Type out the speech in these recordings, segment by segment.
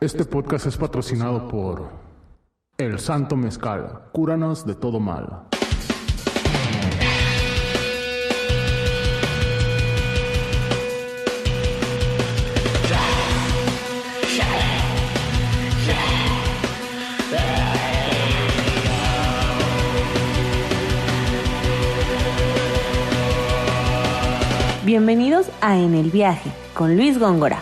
Este podcast es patrocinado por El Santo Mezcal. Cúranos de todo mal. Bienvenidos a En el Viaje con Luis Góngora.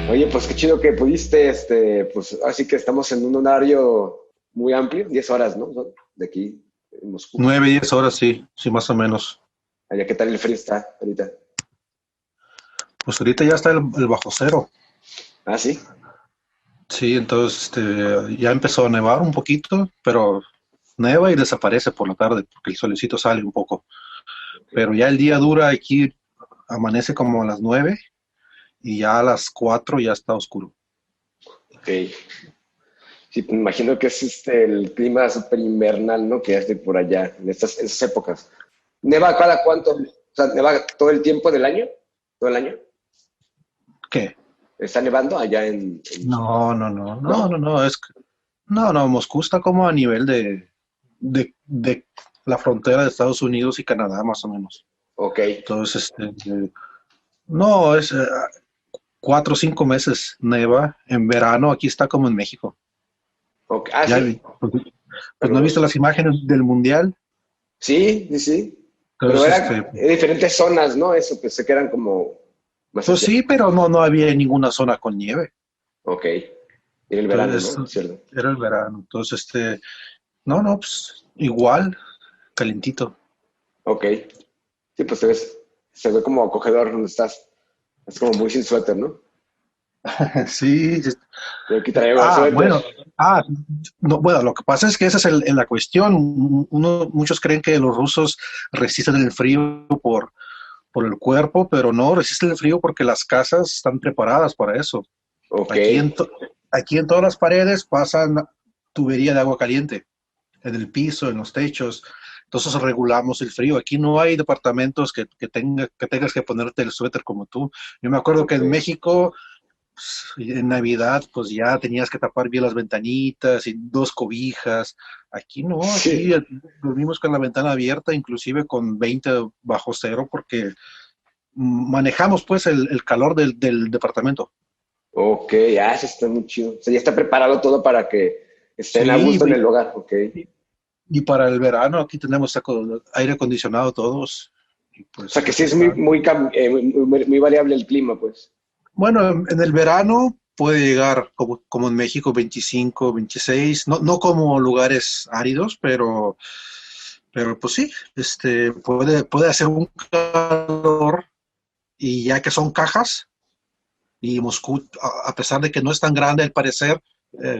Oye, pues qué chido que pudiste, pues así que estamos en un horario muy amplio, 10 horas, ¿no? De aquí, en Moscú. 9, 10 horas, sí, más o menos. Allá, ¿qué tal el frío está ahorita? Pues ahorita ya está el bajo cero. Ah, ¿sí? Sí, entonces ya empezó a nevar un poquito, pero neva y desaparece por la tarde porque el solecito sale un poco. Pero ya el día dura aquí, amanece como a las 9 y ya a las 4 ya está oscuro. Ok. Sí, me imagino que es el clima súper invernal, ¿no? Que hace por allá, en esas épocas. ¿Neva cada cuánto? O sea, ¿neva todo el tiempo del año? ¿Todo el año? ¿Qué? ¿Está nevando allá No, Moscú está como a nivel de la frontera de Estados Unidos y Canadá, más o menos. Ok. Entonces, no, es 4 o 5 meses neva. En verano aquí está como en México. Ok. Ah, Ya sí. vi. Pues no he visto las imágenes del mundial. Sí, sí, sí. Pero Entonces, eran diferentes zonas, ¿no? Eso, que se quedan como más pues hacia. sí, pero no había ninguna zona con nieve. Ok. Era el verano, Entonces, ¿no? ¿Cierto? era el verano. Entonces, no, pues igual, calentito. Ok. Sí, pues se ve como acogedor donde estás. Es como muy sin suéter, ¿no? Sí. Yo aquí traigo suéter. Bueno. No, bueno, lo que pasa es que esa es la cuestión. Muchos creen que los rusos resisten el frío por el cuerpo, pero no, resisten el frío porque las casas están preparadas para eso. Ok. Aquí en todas las paredes pasan tubería de agua caliente, en el piso, en los techos. Entonces regulamos el frío. Aquí no hay departamentos que tengas que ponerte el suéter como tú. Yo me acuerdo que Ok. en México, pues, en Navidad, pues ya tenías que tapar bien las ventanitas y 2 cobijas. Aquí no, aquí Sí. dormimos con la ventana abierta, inclusive con 20 bajo cero, porque manejamos pues el calor del departamento. Ok. Ah, eso está muy chido. O sea, ya está preparado todo para que estén a Sí, gusto en el hogar. Ok. y para el verano aquí tenemos aire acondicionado todos. Y O sea, pues que eso sí es muy, está. muy variable el clima, pues. Bueno, en el verano puede llegar como en México 25, 26, no como lugares áridos, pero pues sí, puede hacer un calor y ya que son cajas. Y Moscú, a pesar de que no es tan grande al parecer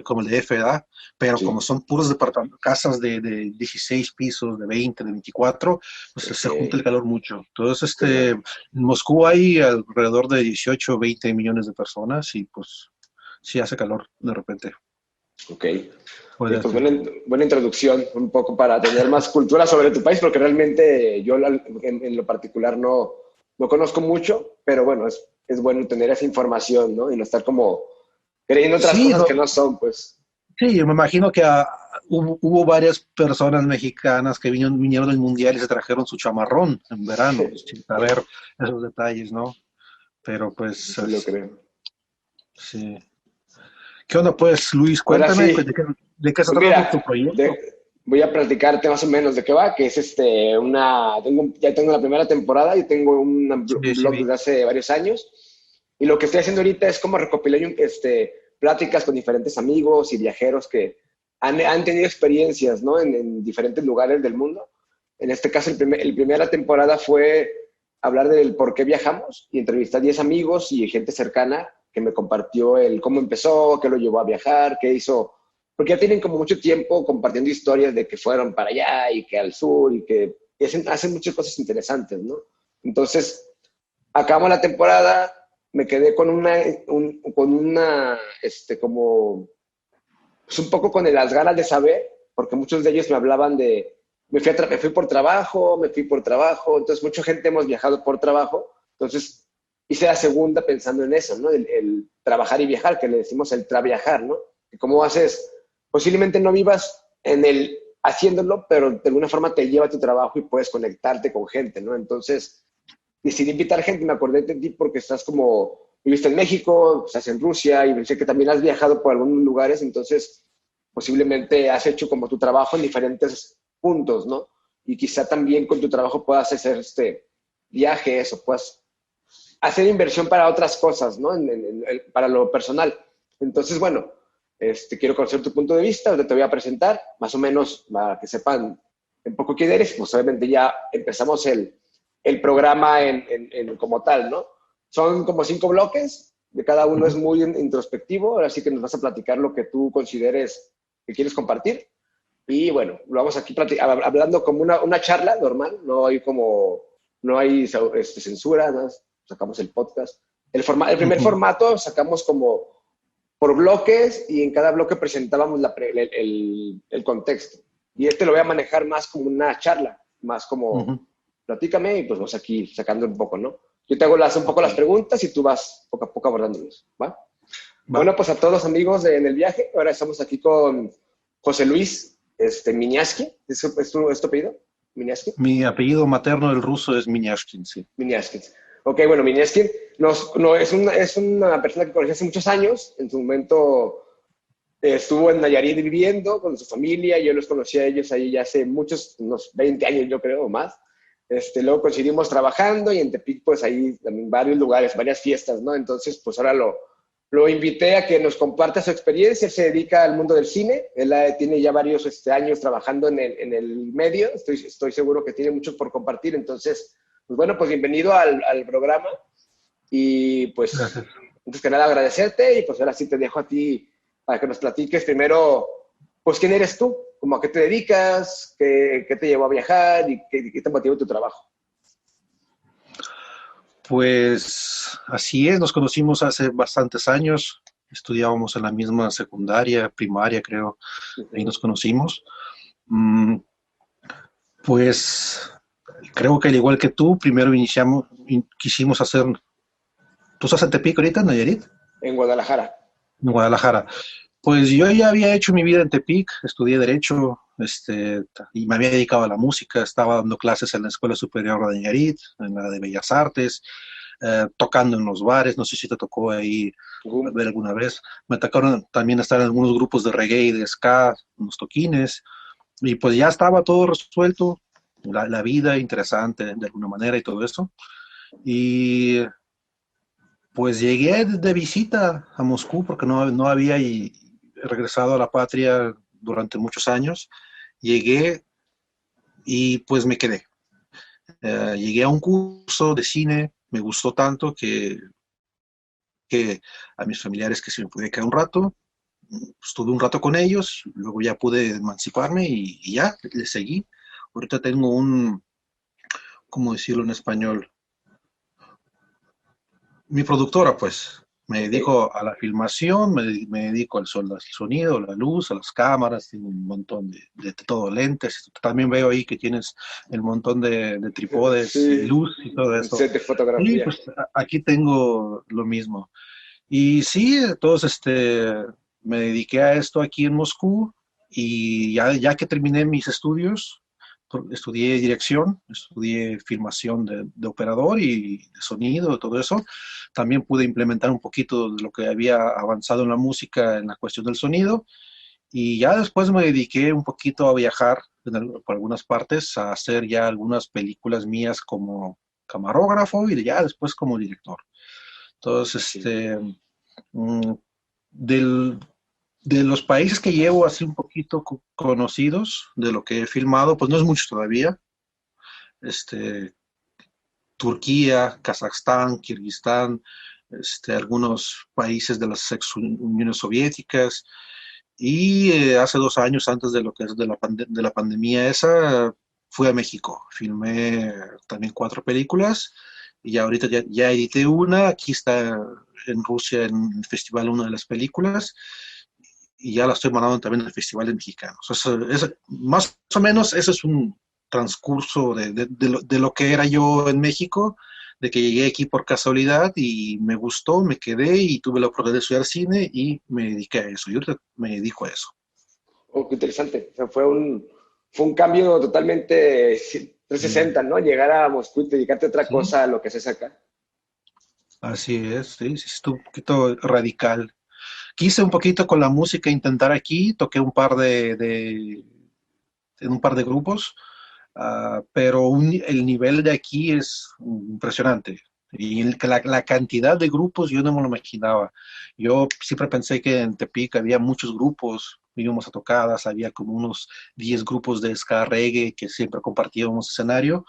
como el DF, ¿verdad? Pero como Sí. son puros casas de 16 pisos, de 20, de 24, pues Ok. se junta el calor mucho. Entonces, Ya. en Moscú hay alrededor de 18 o 20 millones de personas y pues sí hace calor de repente. Ok. Puede Pues hacer. buena introducción, un poco para tener más cultura sobre tu país, porque realmente yo en lo particular no conozco mucho, pero bueno, es bueno tener esa información, ¿no? Y no estar como creyendo otras Sí, cosas que no son, pues. sí, yo me imagino que hubo varias personas mexicanas que vinieron del mundial y se trajeron su chamarrón en verano, sin saber esos detalles, ¿no? Pero pues, Sí lo creo. sí. ¿Qué onda, pues, Luis? Ahora Cuéntame, pues, sí, ¿de qué está pues tratando tu mira, proyecto? voy a platicarte más o menos de qué va, que es ya tengo la primera temporada y tengo un Sí, sí, blog vi. desde hace varios años. Y lo que estoy haciendo ahorita es como recopilar pláticas con diferentes amigos y viajeros que han tenido experiencias, ¿no? En diferentes lugares del mundo. En este caso, el primera temporada fue hablar del por qué viajamos y entrevistar a 10 amigos y gente cercana que me compartió el cómo empezó, qué lo llevó a viajar, qué hizo, porque ya tienen como mucho tiempo compartiendo historias de que fueron para allá y que al sur y hacen muchas cosas interesantes, ¿no? Entonces, acabamos la temporada, me quedé con como, pues un poco con las ganas de saber, porque muchos de ellos me hablaban de, me fui por trabajo, entonces mucha gente hemos viajado por trabajo, entonces hice la segunda pensando en eso, ¿no? El trabajar y viajar, que le decimos el traviajar, ¿no? Que como haces, posiblemente no vivas haciéndolo, pero de alguna forma te lleva a tu trabajo y puedes conectarte con gente, ¿no? Entonces, decidí invitar gente, me acordé de ti porque viviste en México, estás en Rusia y sé que también has viajado por algunos lugares, entonces posiblemente has hecho como tu trabajo en diferentes puntos, ¿no? Y quizá también con tu trabajo puedas hacer viajes o puedas hacer inversión para otras cosas, ¿no? Para lo personal. Entonces, bueno, quiero conocer tu punto de vista, te voy a presentar, más o menos para que sepan un poco quién eres, pues obviamente ya empezamos el programa como tal, ¿no? Son como 5 bloques, de cada uno es muy introspectivo, así que nos vas a platicar lo que tú consideres que quieres compartir. Y bueno, lo vamos aquí hablando como una charla normal, no hay censura, ¿no? Sacamos el podcast. El primer formato sacamos como por bloques y en cada bloque presentábamos el contexto. Y lo voy a manejar más como una charla, más como platícame y pues vamos aquí sacando un poco, ¿no? Yo te hago un poco las preguntas y tú vas poco a poco abordándolos, ¿va? Bueno, pues a todos los amigos en el viaje, ahora estamos aquí con José Luis Miñaski, ¿es tu apellido? ¿Miñaski? Mi apellido materno del ruso es Miñashkin, sí. Miñaski. Ok, bueno, Miñaski es una persona que conocí hace muchos años, en su momento estuvo en Nayarit viviendo con su familia, yo los conocí a ellos ahí ya hace unos 20 años yo creo, o más. Luego coincidimos trabajando y en Tepic pues ahí también varios lugares, varias fiestas, ¿no? Entonces pues ahora lo invité a que nos comparta su experiencia. Él se dedica al mundo del cine, él tiene ya varios años trabajando en el medio, estoy seguro que tiene mucho por compartir, entonces pues bueno, pues bienvenido al programa y pues Gracias. antes que nada agradecerte y pues ahora sí te dejo a ti para que nos platiques primero pues quién eres tú, como a qué te dedicas, qué te llevó a viajar y qué te motivó tu trabajo. Pues así es, nos conocimos hace bastantes años, estudiábamos en la misma secundaria, primaria creo, ahí nos conocimos. Pues creo que al igual que tú, primero quisimos hacer... ¿Tú estás en Tepic ahorita, en Nayarit? En Guadalajara. En Guadalajara. Pues yo ya había hecho mi vida en Tepic, estudié Derecho, y me había dedicado a la música, estaba dando clases en la Escuela Superior de Nayarit, en la de Bellas Artes, tocando en los bares, no sé si te tocó ahí ver alguna vez. Me tocaron también estar en algunos grupos de reggae y de ska, unos toquines, y pues ya estaba todo resuelto, la vida interesante de alguna manera y todo eso. Y pues llegué de visita a Moscú porque no había regresado a la patria durante muchos años. Llegué y pues me quedé. Llegué a un curso de cine, me gustó tanto que a mis familiares que si me pude quedar un rato, estuve un rato con ellos, luego ya pude emanciparme y ya, le seguí. Ahorita tengo ¿cómo decirlo en español? Mi productora, pues. Me dedico a la filmación, me dedico al sonido, a la luz, a las cámaras, tengo un montón de todo, lentes. También veo ahí que tienes el montón de trípodes y luz y todo eso. Set de fotografía. Y pues aquí tengo lo mismo. Y sí, entonces me dediqué a esto aquí en Moscú y ya que terminé mis estudios, estudié dirección, estudié filmación de operador y de sonido, todo eso. También pude implementar un poquito de lo que había avanzado en la música en la cuestión del sonido. Y ya después me dediqué un poquito a viajar por algunas partes, a hacer ya algunas películas mías como camarógrafo y ya después como director. Entonces, del, de los países que llevo así un poquito conocidos, de lo que he filmado, pues no es mucho todavía. Este, Turquía, Kazajstán, Kirguistán, algunos países de las ex uniones soviéticas. Y hace 2 años, antes de lo que es de la pandemia esa, fui a México. Filmé también 4 películas y ahorita ya edité una. Aquí está en Rusia, en el festival, una de las películas. Y ya la estoy mandando también al Festival de Mexicanos. Más o menos ese es un transcurso de lo que era yo en México, de que llegué aquí por casualidad y me gustó, me quedé y tuve la oportunidad de estudiar cine y me dediqué a eso. Y ahorita me dedico a eso. Oh, qué interesante. O sea, fue un cambio totalmente 360, ¿no? Llegar a Moscú y dedicarte a otra Sí, cosa a lo que haces acá. así es, sí, sí, estuvo un poquito radical. Quise un poquito con la música intentar aquí, toqué en un par de grupos, pero el nivel de aquí es impresionante. Y la cantidad de grupos yo no me lo imaginaba. Yo siempre pensé que en Tepic había muchos grupos, íbamos a tocadas, había como unos 10 grupos de ska reggae que siempre compartíamos escenario.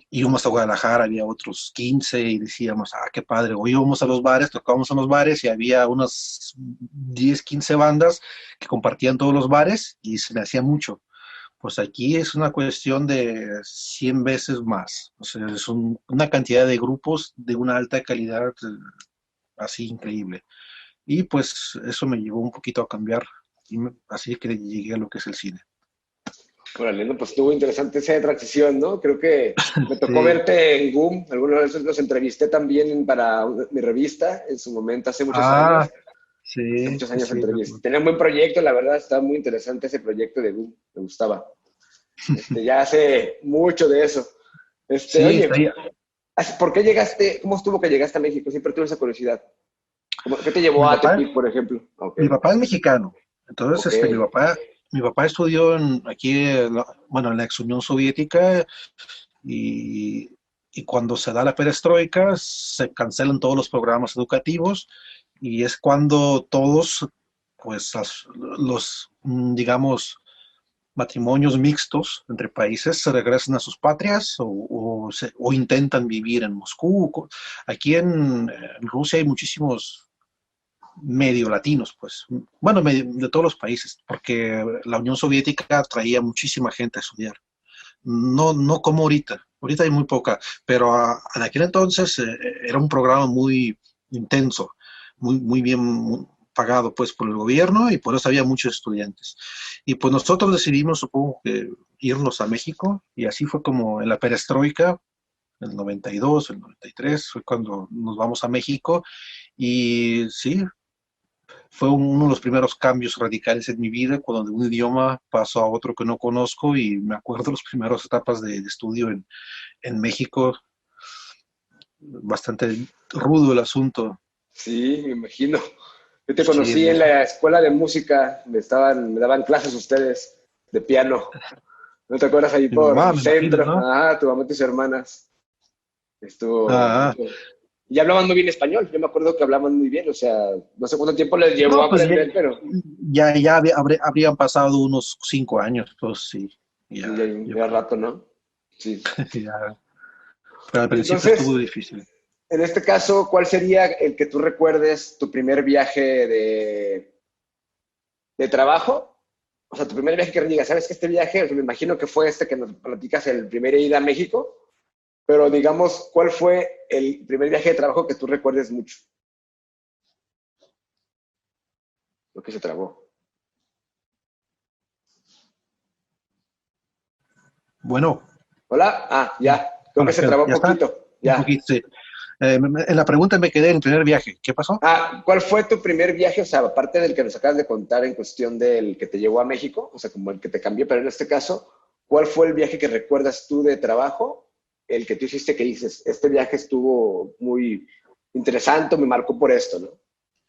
Íbamos a Guadalajara, había otros 15 y decíamos, qué padre. O íbamos a los bares, tocábamos en los bares y había unas 10 15 bandas que compartían todos los bares y se me hacía mucho. Pues aquí es una cuestión de 100 veces más. O sea, es una cantidad de grupos de una alta calidad así increíble. Y pues eso me llevó un poquito a cambiar. Así que llegué a lo que es el cine. Órale, no, pues estuvo interesante esa transición, ¿no? Creo que me tocó Sí. verte en GUM, algunos de esos los entrevisté también para mi revista en su momento, Ah, hace sí, muchos sí, años sí. entrevisté. Tenía un buen proyecto, la verdad, estaba muy interesante ese proyecto de GUM, me gustaba. Ya hace mucho de eso. Sí, está Oye, ahí. ¿por qué llegaste, cómo estuvo que llegaste a México? Siempre tuve esa curiosidad. ¿Qué te llevó Mi a papá, Tepic, por ejemplo? Ok, mi papá es mexicano. Entonces, ok. mi papá estudió aquí, bueno, en la ex Unión Soviética y, y cuando se da la perestroika se cancelan todos los programas educativos y es cuando todos, pues digamos, matrimonios mixtos entre países se regresan a sus patrias o intentan vivir en Moscú. Aquí en Rusia hay muchísimos medio latinos, pues, bueno, de todos los países, porque la Unión Soviética traía muchísima gente a estudiar. No, no como ahorita. Ahorita hay muy poca, pero en aquel entonces era un programa muy intenso, muy bien pagado pues por el gobierno y por eso había muchos estudiantes. Y pues nosotros decidimos, supongo que irnos a México y así fue como en la perestroika, el 92, el 93, fue cuando nos vamos a México y sí, fue uno de los primeros cambios radicales en mi vida, cuando de un idioma paso a otro que no conozco y me acuerdo de las primeras etapas de estudio en México, bastante rudo el asunto. Sí, me imagino. Yo te Sí, conocí en la escuela de música, me daban clases ustedes de piano. ¿No te acuerdas ahí mi por mamá, el me imagino, centro? ¿no? Ah, tu mamá y tus hermanas. Ah, Estuvo. Y hablaban muy bien español. Yo me acuerdo que hablaban muy bien. O sea, no sé cuánto tiempo les llevó a no, pues aprender, pero habrían pasado unos 5 años, pues sí, sí, ya, ya, yo ya creo. rato, ¿no? Sí. Ya, pero al Y principio estuvo entonces, difícil. en este caso, ¿cuál sería el que tú recuerdes tu primer viaje de trabajo? O sea, tu primer viaje que digas, ¿sabes que este viaje? O sea, me imagino que fue este que nos platicas, el primer ida a México, pero digamos, ¿cuál fue el primer viaje de trabajo que tú recuerdes mucho? Lo que se trabó. Bueno, ¿Hola? Ah, ya. Creo que hola, se ¿qué onda? trabó un ¿Ya está? poquito. Un Ya. poquito, sí. En la pregunta me quedé en el primer viaje. ¿Qué pasó? Ah, ¿cuál fue tu primer viaje? O sea, aparte del que nos acabas de contar en cuestión del que te llevó a México, o sea, como el que te cambió, pero en este caso, ¿cuál fue el viaje que recuerdas tú de trabajo? El que tú hiciste que dices, este viaje estuvo muy interesante, me marcó por esto, ¿no? ¿Cuál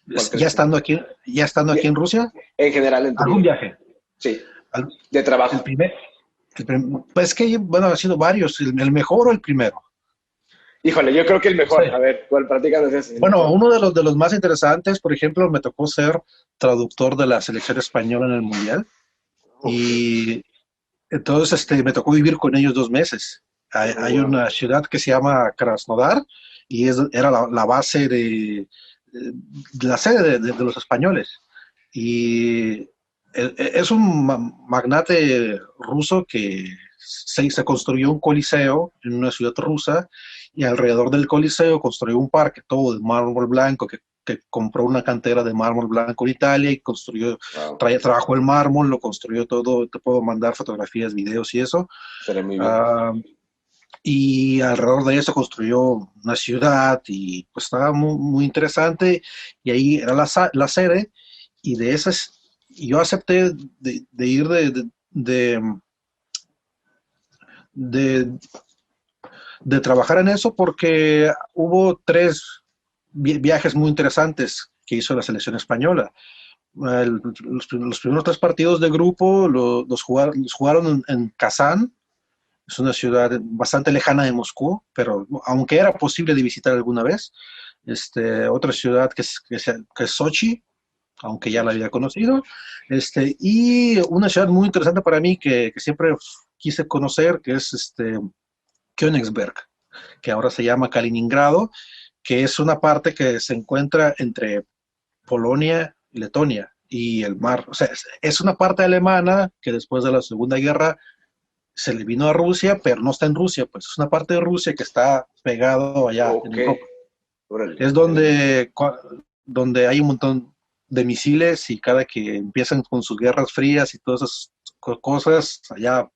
Ya crees que fue? estando aquí, ya estando aquí en Rusia, En general en tu algún vida. viaje. Sí, Al- de El trabajo. primer, pues que, bueno, han sido varios. El mejor o el primero. Híjole, yo creo que el mejor. Sí. A ver, ¿cuál? Platícanos ese. Bueno, uno de los más interesantes, por ejemplo, me tocó ser traductor de la selección española en el Mundial. Uf, Y entonces me tocó vivir con ellos 2 meses. Hay wow. una ciudad que se llama Krasnodar y era la base de la sede de los españoles. Y es un magnate ruso que se construyó un coliseo en una ciudad rusa y alrededor del coliseo construyó un parque todo de mármol blanco que compró una cantera de mármol blanco en Italia y construyó, Wow. trabajó el mármol, lo construyó todo, te puedo mandar fotografías, videos y eso. Será muy bien. Uh, y alrededor de eso construyó una ciudad y pues estaba muy, muy interesante y ahí era la sede y de esas yo acepté de ir de, de trabajar en eso porque hubo 3 viajes muy interesantes que hizo la selección española. Los primeros 3 partidos de grupo los jugaron en Kazán. Es una ciudad bastante lejana de Moscú, pero aunque era posible de visitar alguna vez. Otra ciudad que es Sochi, aunque ya la había conocido. Y una ciudad muy interesante para mí que siempre quise conocer, que es Königsberg, que ahora se llama Kaliningrado, que es una parte que se encuentra entre Polonia y Letonia y el mar. O sea, es una parte alemana que después de la Segunda Guerra se le vino a Rusia, pero no está en Rusia, pues es una parte de Rusia que está pegado allá en Ok. Europa. Órale. Es donde hay un montón de misiles y cada que empiezan con sus guerras frías y todas esas cosas, allá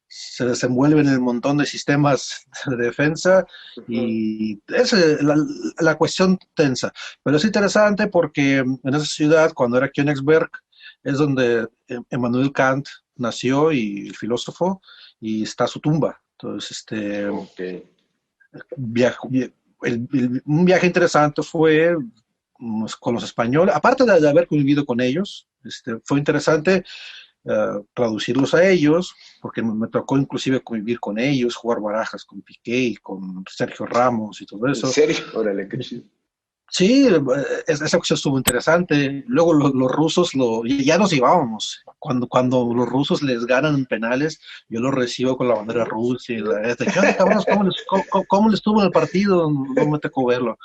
se desenvuelven un montón de sistemas de defensa Ujú. y es la cuestión tensa. Pero es interesante porque en esa ciudad, cuando era Königsberg, es donde Emmanuel Kant nació y el filósofo, y está su tumba. Entonces, Ok. viajo, un viaje interesante fue con los españoles, aparte de haber convivido con ellos, fue interesante traducirlos a ellos, porque me tocó inclusive convivir con ellos, jugar barajas con Piqué y con Sergio Ramos y todo ¿En eso. serio? Órale, qué chido. Sí, esa cuestión estuvo interesante. Luego los rusos ya nos llevábamos. Cuando los rusos les ganan en penales, yo los recibo con la bandera rusa y ¿qué onda, cabrones? ¿Cómo les estuvo en el partido? No me tocó verlo.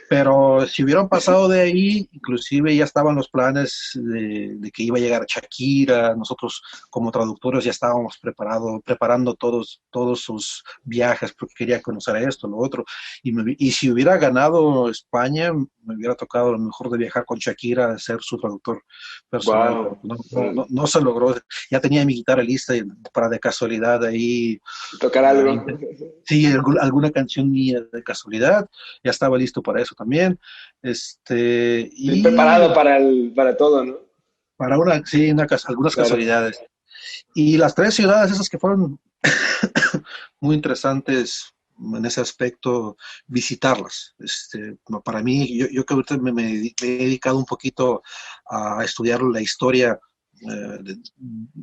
Pero si hubieran pasado de ahí, inclusive ya estaban los planes de que iba a llegar Shakira. Nosotros como traductores ya estábamos preparando todos sus viajes porque quería conocer esto, lo otro. Y si hubiera ganado España, me hubiera tocado a lo mejor de viajar con Shakira, ser su traductor personal, pero Wow. Órale. no se logró. Ya tenía mi guitarra lista para de casualidad ahí. Tocar algo. Sí, alguna canción mía de casualidad, ya estaba listo para eso también. Bien Y preparado para todo, ¿no? para sí, algunas Claro. casualidades. Y las 3 ciudades esas que fueron muy interesantes en ese aspecto, visitarlas. Para mí, yo que ahorita me he dedicado un poquito a estudiar la historia,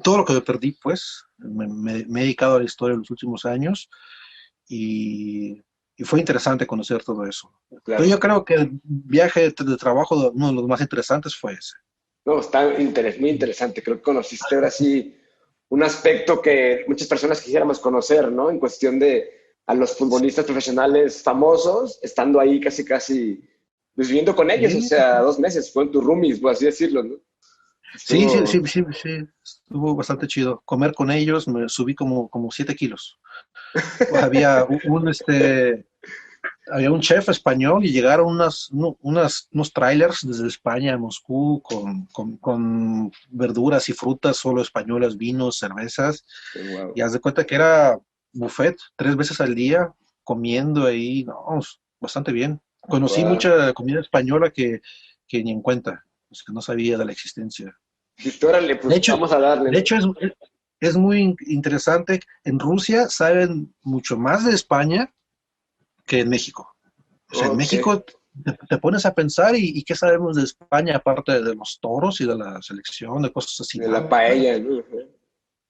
todo lo que me perdí, pues, me he dedicado a la historia en los últimos años y fue interesante conocer todo eso. Entonces Claro. yo creo que el viaje de trabajo, uno de los más interesantes fue ese. No, está muy interesante. Creo que conociste ahora sí un aspecto que muchas personas quisiéramos conocer, ¿no? En cuestión de a los futbolistas profesionales famosos, estando ahí casi, casi, pues viviendo con ellos, o Sí, sea, 2 meses, fueron tus roomies, por así decirlo, ¿no? sí, sí, Estuvo, sí, sí, sí, estuvo bastante chido. Comer con ellos, me subí como 7 kilos. Había había un chef español y llegaron unos trailers desde España a Moscú con verduras y frutas solo españolas, vinos, cervezas. wow, Y haz de cuenta que era buffet 3 veces al día, comiendo ahí, no, bastante bien. Conocí wow. mucha comida española que ni en cuenta, pues, que no sabía de la existencia. Dijiste, órale, De pues hecho, vamos a darle, de ¿no? hecho es muy interesante. En Rusia saben mucho más de España que en México. O sea, en Ok, México te pones a pensar y qué sabemos de España aparte de los toros y de la selección, de cosas así. de la Nada. paella, ¿no?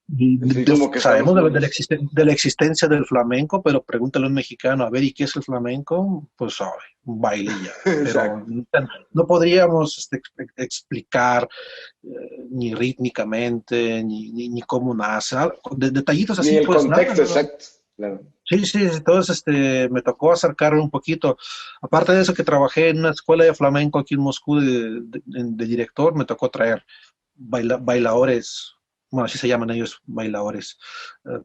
Sí, como que sabemos Estados Unidos. de la existencia del flamenco, pero pregúntale a un mexicano, a ver, ¿y qué es el flamenco? Pues sabe, un baile y ya. Pero Exacto. no podríamos explicar ni rítmicamente, ni cómo nace. Detallitos Ni así, el pues nada, contexto, ¿no? exacto. Claro. Sí, sí, entonces me tocó acercarme un poquito. Aparte de eso, que trabajé en una escuela de flamenco aquí en Moscú de director, me tocó traer bailadores, bueno, así se llaman ellos, bailadores,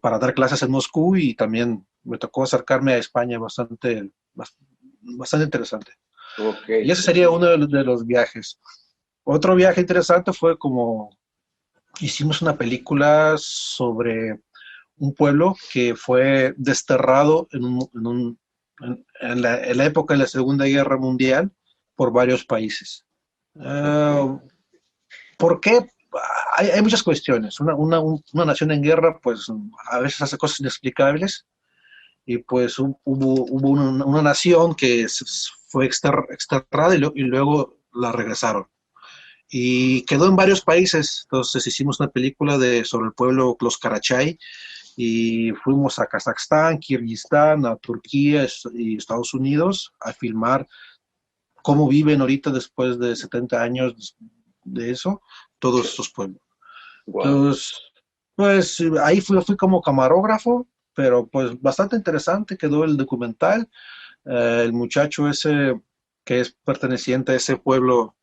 para dar clases en Moscú y también me tocó acercarme a España bastante interesante. Ok. Y ese sería uno de los viajes. Otro viaje interesante fue como hicimos una película sobre un pueblo que fue desterrado en la época de la Segunda Guerra Mundial por varios países. Ok. Uh, ¿Por qué? Hay muchas cuestiones. Una nación en guerra, pues a veces hace cosas inexplicables y pues hubo una nación que fue exterrada y luego la regresaron. Y quedó en varios países. Entonces hicimos una película sobre el pueblo Los Karachay y fuimos a Kazajstán, Kirguistán, a Turquía y Estados Unidos a filmar cómo viven ahorita después de 70 años de eso, todos estos pueblos. Wow. Entonces, pues ahí fui como camarógrafo, pero pues bastante interesante quedó el documental. El muchacho ese que es perteneciente a ese pueblo,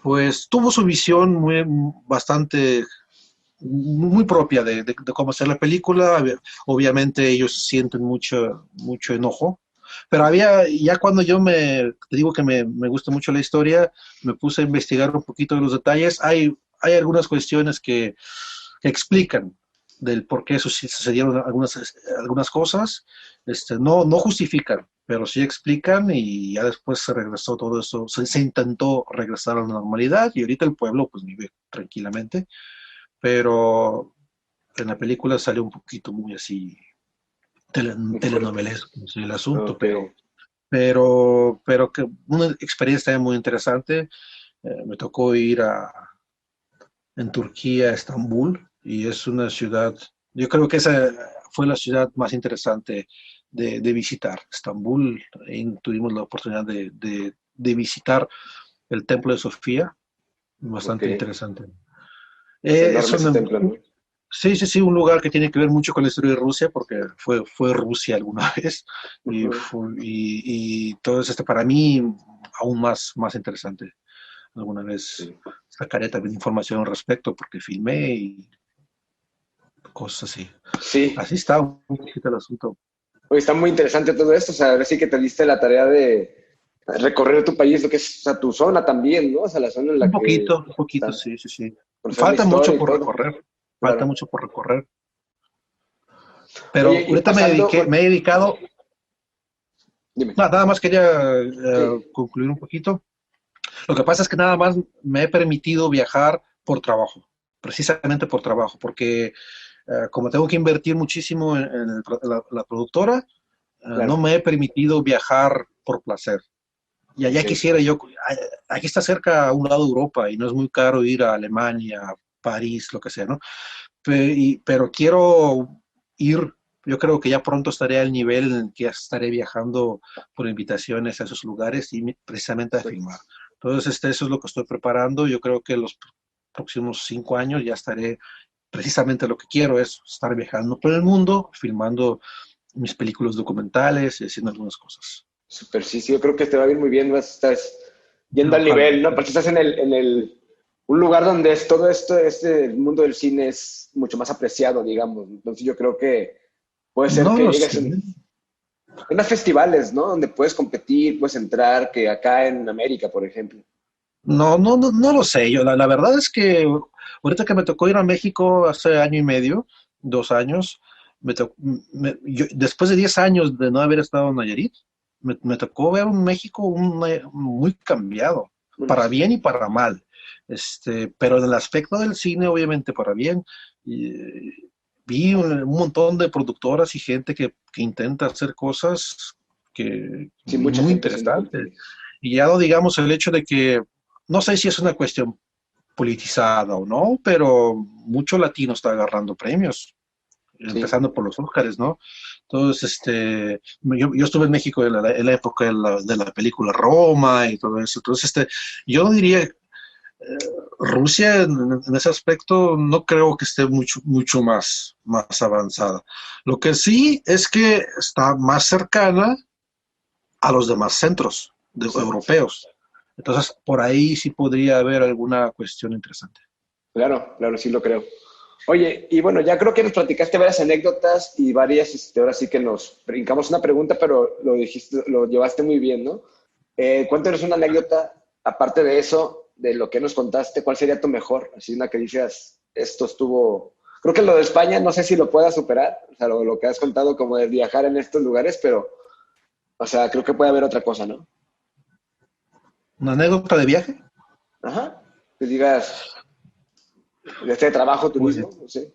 pues tuvo su visión bastante muy propia de cómo hacer la película. Obviamente ellos sienten mucho enojo, pero ya cuando te digo que me gusta mucho la historia, me puse a investigar un poquito de los detalles. Hay algunas cuestiones que explican del por qué sucedieron algunas cosas. No justifican, pero sí explican y ya después se regresó todo eso, se intentó regresar a la normalidad y ahorita el pueblo pues vive tranquilamente, pero en la película sale un poquito muy así Muy fuerte. telenovelesco no sé, el asunto, Ok. pero que una experiencia también muy interesante. Me tocó ir en Turquía, a Estambul, y es una ciudad, yo creo que esa fue la ciudad más interesante de visitar. Estambul, ahí tuvimos la oportunidad de visitar el Templo de Sofía, Ok. bastante interesante. Es Es enorme ese una, templo, ¿no? Sí, sí, sí, un lugar que tiene que ver mucho con la historia de Rusia, porque fue Rusia alguna vez, Ujú. y todo eso para mí aún más interesante. Alguna vez Sí. sacaré también información al respecto, porque filmé y cosas así. Sí. Así está un poquito el asunto. Oye, está muy interesante todo esto. O sea, ahora sí que te diste la tarea de recorrer tu país, lo que es, o sea, tu zona también, ¿no? O sea, la zona en la que Un poquito, está, sí, sí, sí. conocer la Falta mucho historia y por todo. recorrer, falta Claro. mucho por recorrer. Pero Oye, y ahorita pasando, bueno, me he dedicado, dime. nada más quería Sí. concluir un poquito. Lo que pasa es que nada más me he permitido viajar por trabajo, precisamente por trabajo, porque como tengo que invertir muchísimo en la productora, no Claro. me he permitido viajar por placer. Y allá Ok. quisiera yo, aquí está cerca a un lado de Europa y no es muy caro ir a Alemania, París, lo que sea, ¿no? Pero quiero ir, yo creo que ya pronto estaré al nivel en el que ya estaré viajando por invitaciones a esos lugares y precisamente a filmar. Entonces, eso es lo que estoy preparando. Yo creo que los próximos 5 años ya estaré precisamente lo que quiero es estar viajando por el mundo, filmando mis películas documentales y haciendo algunas cosas. Super, sí, sí, yo creo que te va a ir muy bien, estás yendo al Ojalá. nivel, ¿no? Porque estás un lugar donde es todo esto, el mundo del cine es mucho más apreciado, digamos. Entonces yo creo que puede ser No que lo llegues sé. en unas festivales, ¿no? Donde puedes competir, puedes entrar, que acá en América, por ejemplo. No lo sé. La verdad es que ahorita que me tocó ir a México hace año y medio, 2 años, después de 10 años de no haber estado en Nayarit, me tocó ver un México muy cambiado, Bueno, para sí. bien y para mal. Pero en el aspecto del cine, obviamente para bien. Vi un montón de productoras y gente que intenta hacer cosas que Sí, mucha muy gente haciendo interesantes. películas. Y ya no digamos el hecho de que, no sé si es una cuestión politizada o no, pero mucho latino está agarrando premios, Sí, empezando por los Óscares, ¿no? Entonces, yo estuve en México en la época de la película Roma y todo eso. Entonces, yo diría, Rusia en ese aspecto no creo que esté mucho más avanzada. Lo que sí es que está más cercana a los demás centros sí, europeos. Entonces, por ahí sí podría haber alguna cuestión interesante. claro, claro, sí lo creo. Oye, y bueno, ya creo que nos platicaste varias anécdotas y varias, ahora sí que nos brincamos una pregunta, pero lo dijiste, lo llevaste muy bien, ¿no? Cuéntanos una anécdota, aparte de eso, de lo que nos contaste, ¿cuál sería tu mejor? Así una que dices, esto estuvo, creo que lo de España, no sé si lo puedas superar, o sea, lo que has contado como de viajar en estos lugares, pero, o sea, creo que puede haber otra cosa, ¿no? ¿Una anécdota de viaje? Ajá, que digas, de este trabajo, Pues turismo, no sé.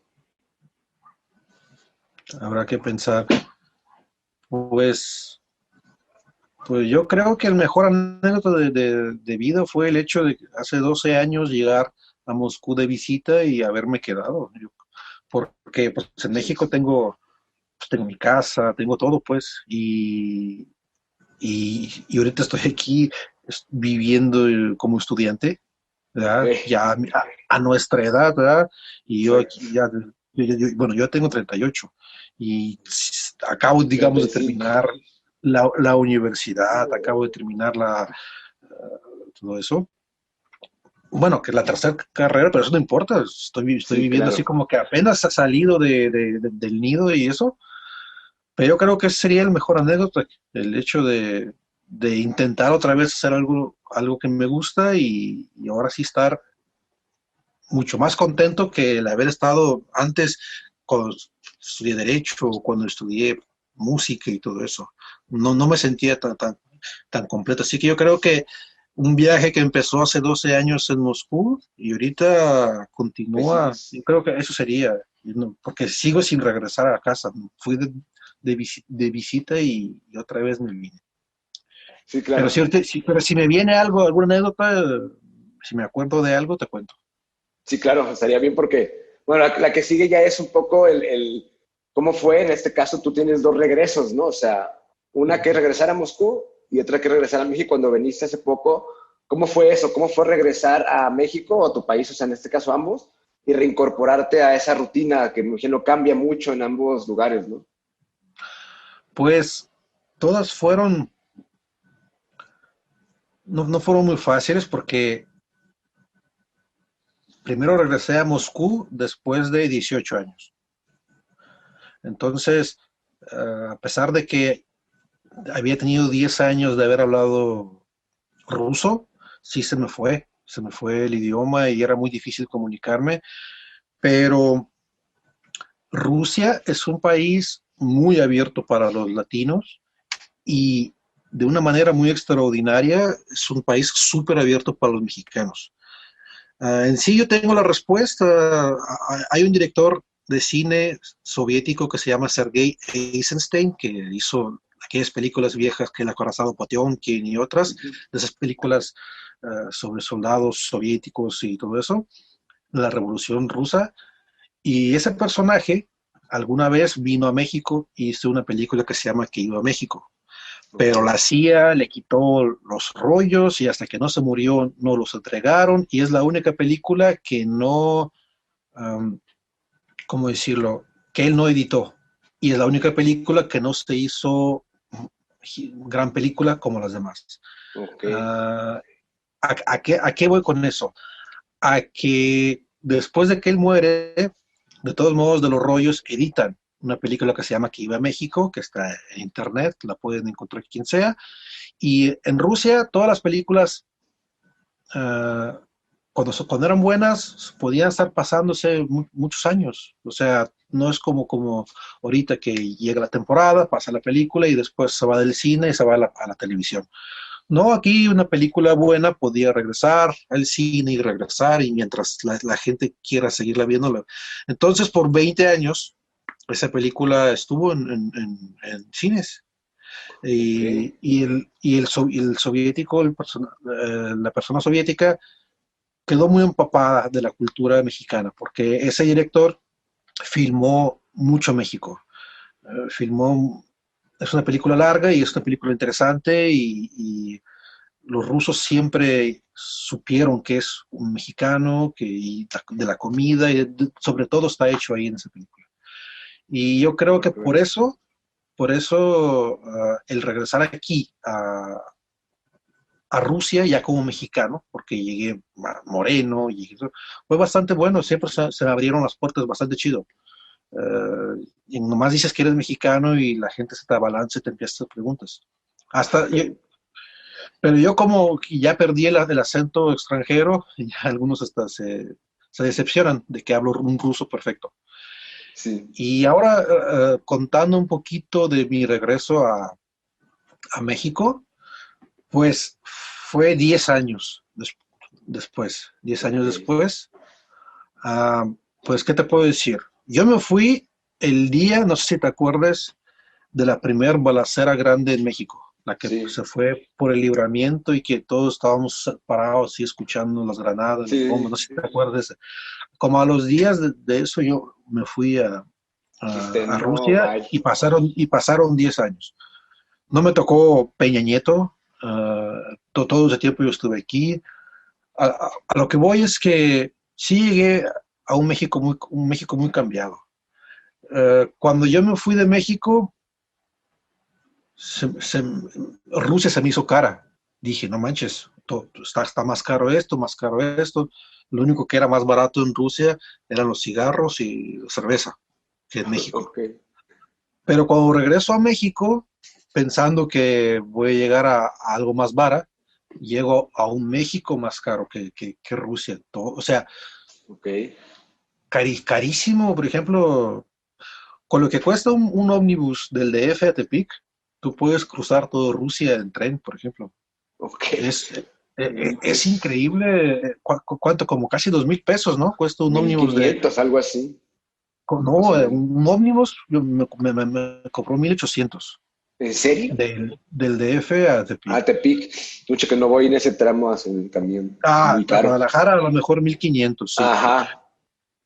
habrá que pensar. Pues, pues yo creo que el mejor anécdota de vida fue el hecho de hace 12 años llegar a Moscú de visita y haberme quedado. Porque pues, en Sí, México tengo mi casa, tengo todo, pues, y ahorita estoy aquí viviendo como estudiante, ok, ¿verdad? Ya a nuestra edad, ¿verdad? Y yo sí, aquí ya, bueno, yo tengo 38 y acabo, digamos, de 35. terminar la universidad, acabo de terminar todo eso. Bueno, que es la tercera carrera, pero eso no importa, estoy Sí, viviendo así claro. como que apenas ha salido del nido y eso, pero yo creo que ese sería el mejor anécdota, el hecho de intentar otra vez hacer algo que me gusta y ahora sí estar mucho más contento que el haber estado antes cuando estudié Derecho, cuando estudié música y todo eso. No me sentía tan completo. Así que yo creo que un viaje que empezó hace 12 años en Moscú y ahorita Ahí continúa, sigues. yo creo que eso sería, porque sigo sin regresar a casa. Fui de visita y otra vez me vine. Sí, Pero claro. pero si me viene algo, alguna anécdota, si me acuerdo de algo, te cuento. Sí, claro, estaría bien porque, bueno, la que sigue ya es un poco cómo fue, en este caso tú tienes dos regresos, ¿no? O sea, una que regresar a Moscú y otra que regresar a México cuando viniste hace poco. ¿Cómo fue eso? ¿Cómo fue regresar a México o a tu país, o sea, en este caso ambos, y reincorporarte a esa rutina que me imagino cambia mucho en ambos lugares, ¿no? Pues todas no fueron muy fáciles porque primero regresé a Moscú después de 18 años. Entonces, a pesar de que había tenido 10 años de haber hablado ruso, sí se me fue el idioma y era muy difícil comunicarme, pero Rusia es un país muy abierto para los latinos y de una manera muy extraordinaria es un país súper abierto para los mexicanos. En sí yo tengo la respuesta. Hay un director de cine soviético que se llama Sergei Eisenstein, que hizo aquellas películas viejas que El acorazado Potemkin y otras, Ujú. de esas películas sobre soldados soviéticos y todo eso, la Revolución Rusa. Y ese personaje alguna vez vino a México y hizo una película que se llama Que iba a México, Ok. pero la CIA le quitó los rollos y hasta que no se murió no los entregaron y es la única película que no, um, ¿cómo decirlo?, que él no editó y es la única película que no se hizo gran película como las demás. Ok. Uh, ¿A qué voy con eso? A que después de que él muere, de todos modos de los rollos editan una película que se llama Que iba a México, que está en internet, la pueden encontrar quien sea. Y en Rusia, todas las películas, uh, cuando eran buenas, podían estar pasándose muchos años. O sea, no es como ahorita que llega la temporada, pasa la película y después se va del cine y se va a la televisión. No, aquí una película buena podía regresar al cine y regresar y mientras la gente quiera seguirla viendo. Entonces, por 20 años, esa película estuvo en cines Ok. y el soviético, la persona soviética quedó muy empapada de la cultura mexicana, porque ese director filmó mucho México. Filmó, es una película larga y es una película interesante y los rusos siempre supieron que es un mexicano, que y de la comida, y sobre todo está hecho ahí en esa película. Y yo creo que por eso el regresar aquí a Rusia ya como mexicano, porque llegué moreno, fue bastante bueno, siempre se me abrieron las puertas bastante chido. Y nomás dices que eres mexicano y la gente se te abalanza y te empieza a hacer preguntas. Hasta yo, pero yo como ya perdí el acento extranjero, ya algunos hasta se decepcionan de que hablo un ruso perfecto. Sí. Y ahora contando un poquito de mi regreso a México, pues fue 10 años después, 10 años después. Ah, pues, ¿qué te puedo decir? Yo me fui el día, no sé si te acuerdas, de la primer balacera grande en México, la que Sí. se fue por el Libramiento y que todos estábamos parados y escuchando las granadas, las bombas, Sí. no sé si te acuerdas. Como a los días de eso yo me fui Dijiste, a no, Rusia bye. y pasaron 10 años. No me tocó Peña Nieto, todo ese tiempo yo estuve aquí. A lo que voy es que sí llegué a un México muy cambiado. Cuando yo me fui de México, Rusia se me hizo cara. Dije, no manches, está más caro esto, más caro esto. Lo único que era más barato en Rusia eran los cigarros y la cerveza que en México. Ok. Pero cuando regreso a México, pensando que voy a llegar a algo más barato, llego a un México más caro que Rusia. O sea, Ok. carísimo, por ejemplo, con lo que cuesta un ómnibus del DF a Tepic, tú puedes cruzar todo Rusia en tren, por ejemplo. Ok. Es increíble. ¿Cuánto? Como casi 2,000 pesos, ¿no? Cuesta un ómnibus 1500, algo así, más No, o menos. un ómnibus me cobró 1,800 ¿En serio? del DF a Ah, Tepic. Tepic. Mucho que no voy en ese tramo en el camión. Ah, Muy a caro. Guadalajara a lo mejor 1,500, sí. Ajá.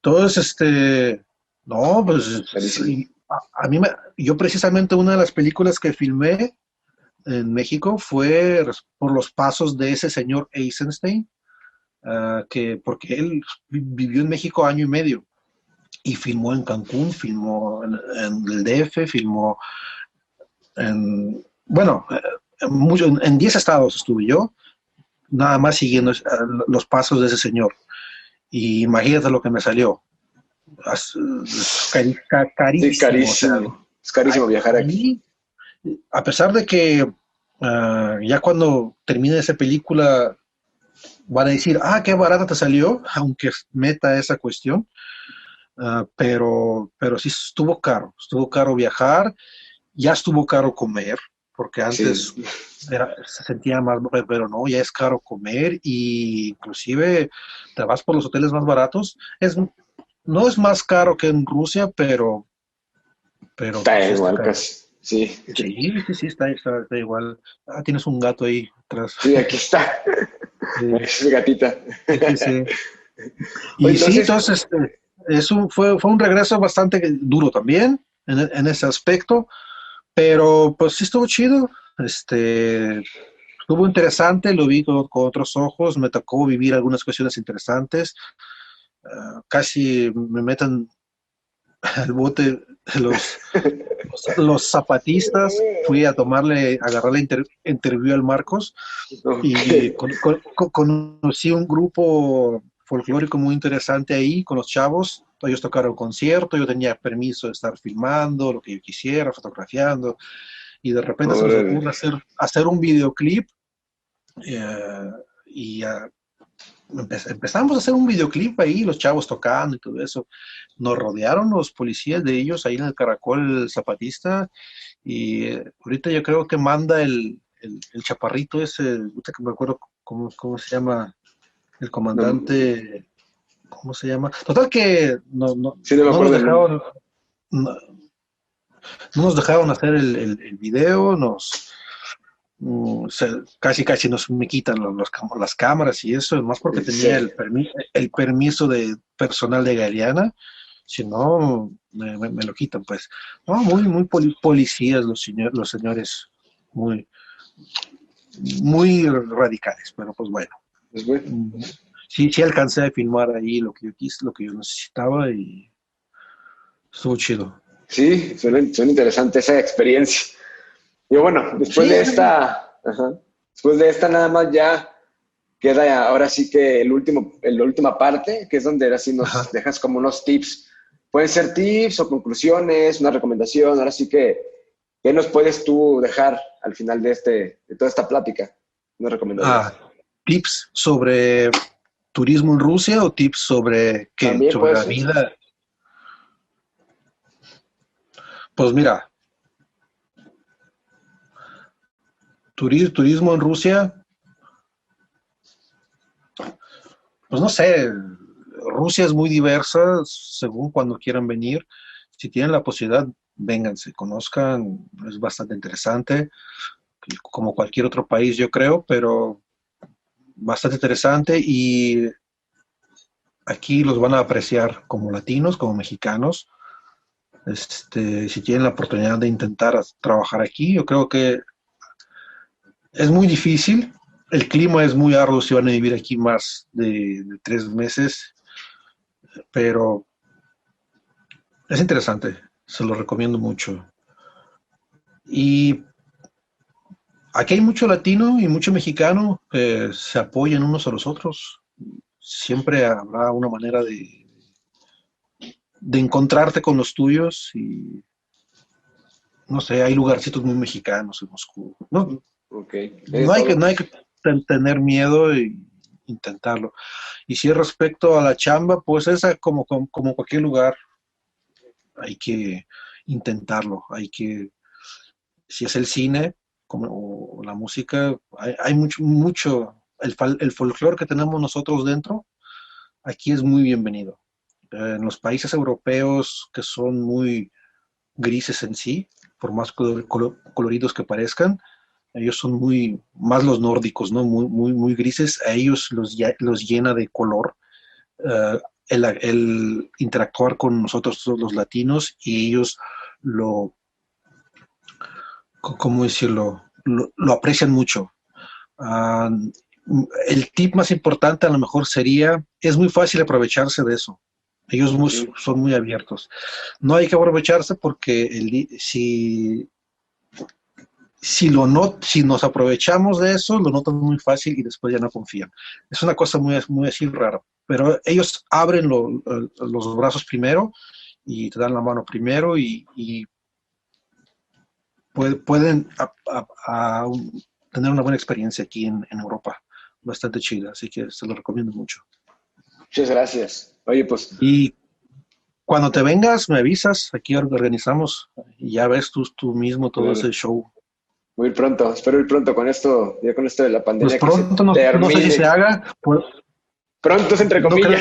Entonces, no, pues Carísimo. sí, yo precisamente una de las películas que filmé en México fue por los pasos de ese señor Eisenstein, porque él vivió en México año y medio y filmó en Cancún, filmó en el DF, filmó bueno, en 10 estados estuve yo, nada más siguiendo los pasos de ese señor. Y imagínate lo que me salió. Es Sí, carísimo. O sea, carísimo. Es carísimo viajar aquí. ahí, a pesar de que ya cuando termine esa película van a decir, qué barata te salió, aunque meta esa cuestión, pero sí estuvo caro viajar, ya estuvo caro comer, porque Sí. antes se sentía más, pero no, ya es caro comer y inclusive te vas por los hoteles más baratos, no es más caro que en Rusia, pero pues Está sí está igual caro. casi. Sí. Sí, está igual. Tienes un gato ahí atrás. Sí, aquí está. Sí, Es mi gatita. sí. O Y sí, entonces, entonces fue un regreso bastante duro también en ese aspecto, pero pues sí estuvo chido. Estuvo interesante, lo vi con otros ojos, me tocó vivir algunas cuestiones interesantes. Casi me meten al bote los zapatistas. Fui a agarrar la interview al Marcos ok. y conocí un grupo folclórico muy interesante ahí con los chavos. Ellos tocaron concierto, yo tenía permiso de estar filmando lo que yo quisiera, fotografiando, y de repente se nos Órale. ocurre hacer un videoclip. Y empezamos a hacer un videoclip ahí, los chavos tocando y todo eso. Nos rodearon los policías de ellos ahí en el Caracol Zapatista, y ahorita yo creo que manda el chaparrito ese, ahorita que me acuerdo cómo se llama, el No, comandante, ¿cómo se llama? Total que sí, no me no nos acuerdo el nombre. dejaron, no, no nos dejaron hacer el video, casi nos me quitan las cámaras y eso, más porque tenía el permiso de personal de Galeana, si no, me lo quitan, pues. No, muy policías los señores, muy, muy radicales, pero pues bueno. Pues bueno. Sí alcancé a filmar ahí lo que yo quise, lo que yo necesitaba y estuvo chido. Sí, suena interesante esa experiencia. Y bueno, después de esta nada más ya queda ahora sí que la última parte, que es donde ahora sí nos dejas como unos tips. Pueden ser tips o conclusiones, una recomendación. Ahora sí que, ¿qué nos puedes tú dejar al final de toda esta plática? Una recomendación. ¿Tips sobre turismo en Rusia o tips sobre qué? También ¿Sobre la vida? Pues mira, turismo en Rusia, pues no sé, Rusia es muy diversa según cuando quieran venir. Si tienen la posibilidad, vénganse, conozcan, es bastante interesante, como cualquier otro país yo creo, pero bastante interesante y aquí los van a apreciar como latinos, como mexicanos. Si tienen la oportunidad de intentar trabajar aquí, yo creo que es muy difícil. El clima es muy arduo si van a vivir aquí más de 3 meses, pero es interesante, se lo recomiendo mucho. Y aquí hay mucho latino y mucho mexicano que se apoyan unos a los otros. Siempre habrá una manera de encontrarte con los tuyos y no sé, hay lugarcitos muy mexicanos en Moscú. No, no hay que tener miedo y intentarlo. Y si es respecto a la chamba, pues esa como cualquier lugar, hay que intentarlo. Si es el cine o la música, hay mucho el folclore que tenemos nosotros dentro, aquí es muy bienvenido. En los países europeos que son muy grises en sí, por más coloridos que parezcan, ellos son más los nórdicos, ¿no? Muy grises, a ellos los llena de color el interactuar con nosotros los latinos y ellos ¿cómo decirlo? Lo aprecian mucho. El tip más importante a lo mejor es muy fácil aprovecharse de eso. Ellos son muy abiertos. No hay que aprovecharse porque si nos aprovechamos de eso, lo notan muy fácil y después ya no confían. Es una cosa muy así rara. Pero ellos abren los brazos primero y te dan la mano primero y pueden tener una buena experiencia aquí en Europa. Bastante chida, así que se lo recomiendo mucho. Muchas gracias. Oye, pues... Y cuando te vengas, me avisas, aquí organizamos y ya ves tú mismo todo ese show. Muy pronto, espero ir pronto con esto de la pandemia. Pues pronto, no sé si se haga. Pronto es entre comillas.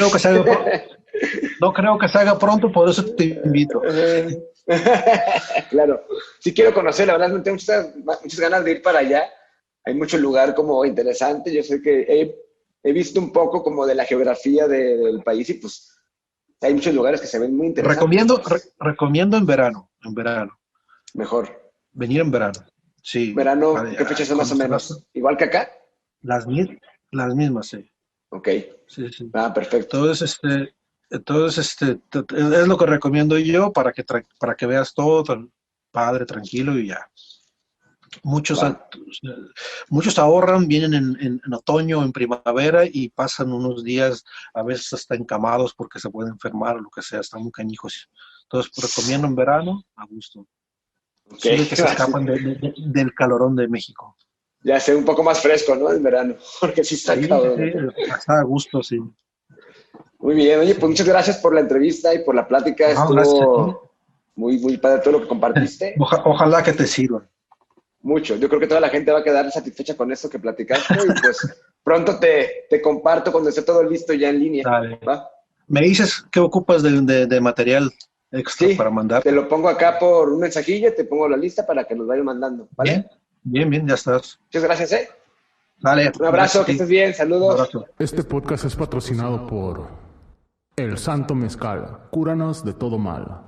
No creo que se haga pronto, por eso te invito. Claro, sí quiero conocer, la verdad, no tengo muchas ganas de ir para allá. Hay mucho lugar como interesante. Yo sé que he visto un poco como de la geografía del país y pues hay muchos lugares que se ven muy interesantes. Recomiendo en verano. Mejor. Venir en verano. Sí. ¿Verano? ¿Qué fechas son más o menos? ¿Igual que acá? Las mismas, sí. Ok. Sí. Perfecto. Entonces, es lo que recomiendo yo para que veas todo padre, tranquilo y ya. Muchos ahorran, vienen en otoño o en primavera y pasan unos días, a veces hasta encamados porque se pueden enfermar o lo que sea, están muy cañijos. Entonces, recomiendo en verano, a gusto. Okay. Sí, que se escapan del calorón de México. Ya sé, un poco más fresco, ¿no? En verano, porque sí está cabrón. Sí, está a gusto, sí. Muy bien, oye, pues muchas gracias por la entrevista y por la plática. Estuvo muy, muy padre todo lo que compartiste. Ojalá que te sirva. Mucho. Yo creo que toda la gente va a quedar satisfecha con esto que platicaste y pues pronto te comparto cuando esté todo listo ya en línea. Dale. ¿Va? Me dices qué ocupas de material extra para mandar. Te lo pongo acá por un mensajillo, te pongo la lista para que nos vayan mandando, ¿vale? Bien. Bien, bien, ya estás. Muchas gracias, ¿eh? Dale. Un abrazo, que estés bien, Un saludos. abrazo. Este podcast es patrocinado por El Santo Mezcal. Cúranos de todo mal.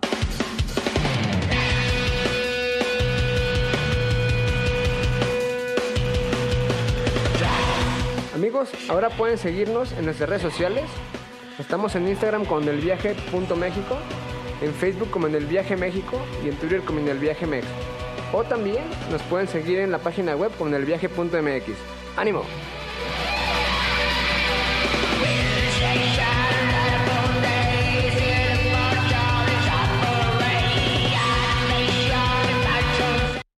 Amigos, ahora pueden seguirnos en nuestras redes sociales. Estamos en Instagram como enelviaje.mexico, en Facebook como En El Viaje México y en Twitter como En El Viaje Mex. O también nos pueden seguir en la página web como enelviaje.mx. ¡Ánimo!